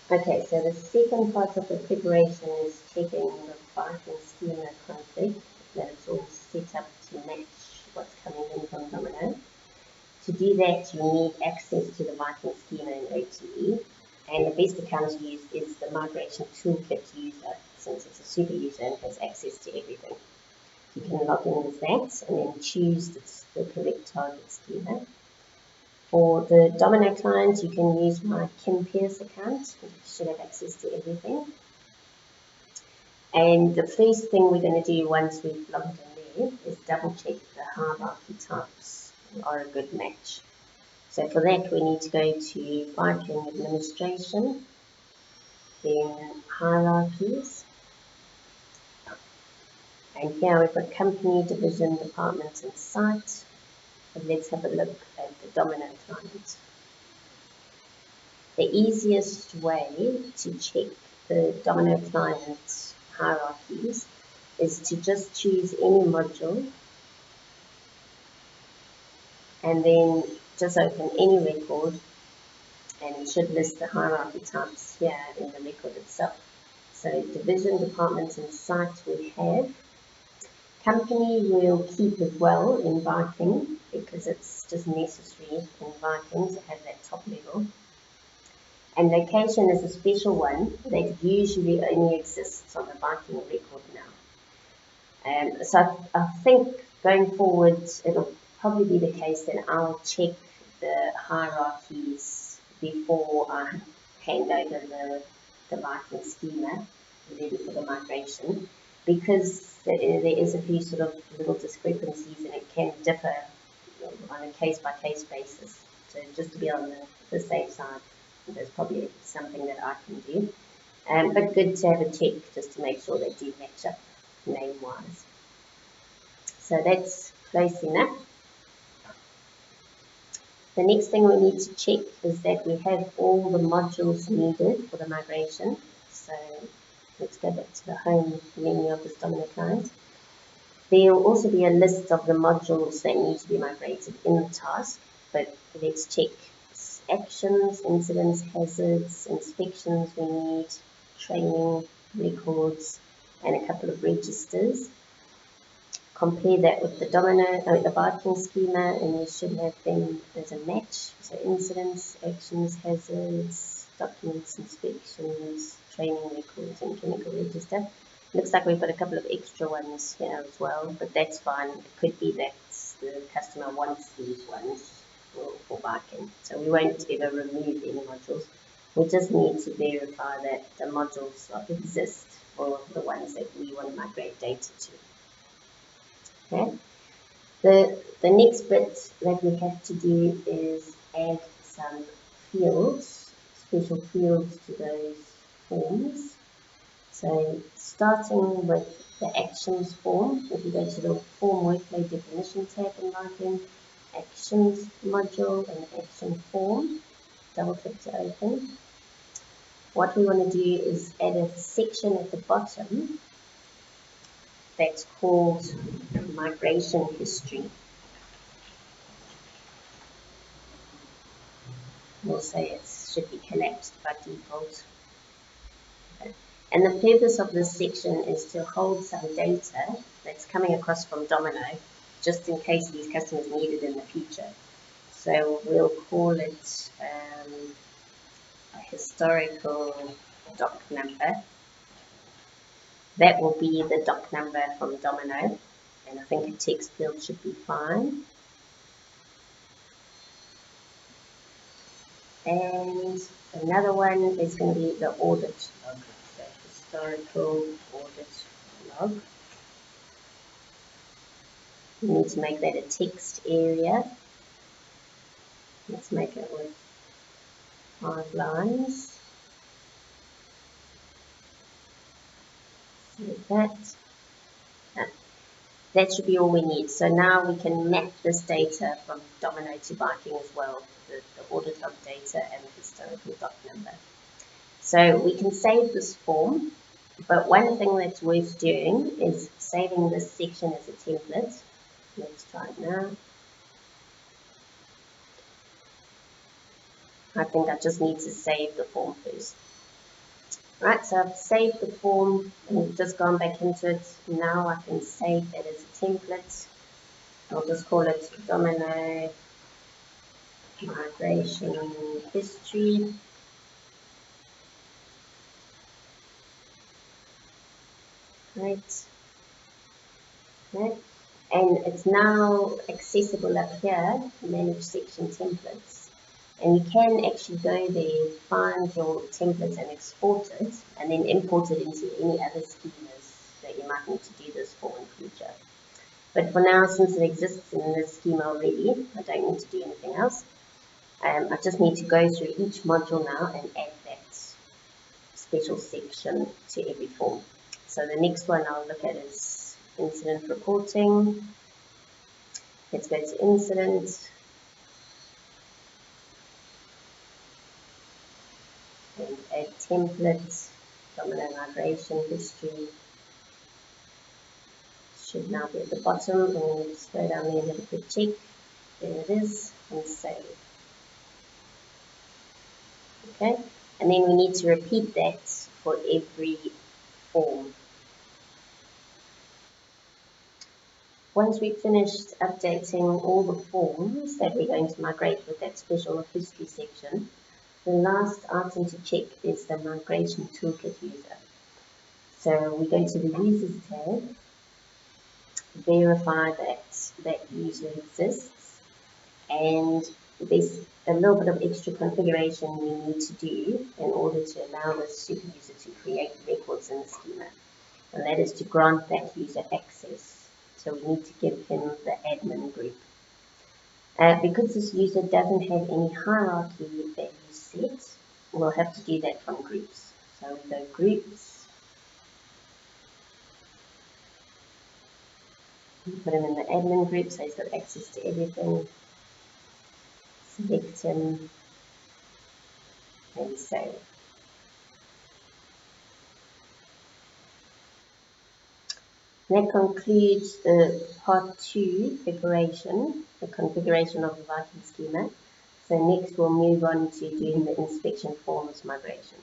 Okay, so the second part of the preparation is checking the Viking schema config, that it's all set up to match what's coming in from Domino. To do that, you need access to the Viking schema in OTE, and the best account to use is the migration toolkit user, since it's a super user and has access to everything. You can log in with that and then choose the correct target schema. For the Domino client, you can use my Kim Pierce account. You should have access to everything. And the first thing we're going to do once we've logged in there is double check the hierarchy types are a good match. So for that, we need to go to Viking Administration, then Hierarchies, and here we've got Company, Division, Department, and Site. And let's have a look at the Domino client. The easiest way to check the Domino client hierarchies is to just choose any module and then just open any record, and it should list the hierarchy types here in the record itself. So division, department, and site we have. Company will keep as well in Viking because it's just necessary in Viking to have that top level. And location is a special one that usually only exists on the Viking record now. So I think going forward, it'll probably be the case that I'll check the hierarchies before I hand over the Viking schema ready for the migration, because there is a few sort of little discrepancies and it can differ on a case-by-case basis. So just to be on the safe side, there's probably something that I can do. But good to have a check just to make sure they do match up name-wise. So that's close enough. The next thing we need to check is that we have all the modules needed for the migration. So let's go back to the home menu of this Domino client. There will also be a list of the modules that need to be migrated in the task, but let's check actions, incidents, hazards, inspections we need, training, records, and a couple of registers. Compare that with the Domino, the Viking schema, and you should have them as a match. So incidents, actions, hazards, documents, inspections, training records, and chemical register. Looks like we've got a couple of extra ones here as well, but that's fine. It could be that the customer wants these ones for Viking. So we won't ever remove any modules. We just need to verify that the modules exist for the ones that we want to migrate data to. Okay. The next bit that we have to do is add some fields, special fields to those forms. So starting with the actions form, if you go to the form workload definition tab in Viking, actions module and action form, double click to open. What we want to do is add a section at the bottom that's called migration history. We'll say it should be collapsed by default. Okay. And the purpose of this section is to hold some data that's coming across from Domino, just in case these customers need it in the future. So we'll call it a historical doc number. That will be the doc number from Domino, and I think a text field should be fine. And another one is going to be the audit log, so historical audit log. We need to make that a text area. Let's make it with 5 lines. Like that. That should be all we need. So now we can map this data from Domino to Viking as well, the audit log data and the historical doc number. So we can save this form, but one thing that's worth doing is saving this section as a template. Let's try it now. I think I just need to save the form first. Right, so I've saved the form and just gone back into it. Now I can save that as a template. I'll just call it Domino Migration History. Right. Okay. And it's now accessible up here, Manage Section Templates. And you can actually go there, find your templates and export it, and then import it into any other schemas that you might need to do this for in future. But for now, since it exists in this schema already, I don't need to do anything else. I just need to go through each module now and add that special section to every form. So the next one I'll look at is incident reporting. Let's go to incident. And add template, Domino migration history. Should now be at the bottom, and then just go down there and have a quick check. There it is, and save. Okay, and then we need to repeat that for every form. Once we've finished updating all the forms that we're going to migrate with that special history section, the last item to check is the migration toolkit user. So we go to the users tab, verify that that user exists, and there's a little bit of extra configuration we need to do in order to allow the super user to create records in the schema, and that is to grant that user access. So we need to give him the admin group. Because this user doesn't have any hierarchy values set, we'll have to do that from groups. So we go groups, put him in the admin group so he's got access to everything, select him, and save. That concludes the part 2 preparation, the configuration of the Viking schema. So next we'll move on to doing the inspection forms migration.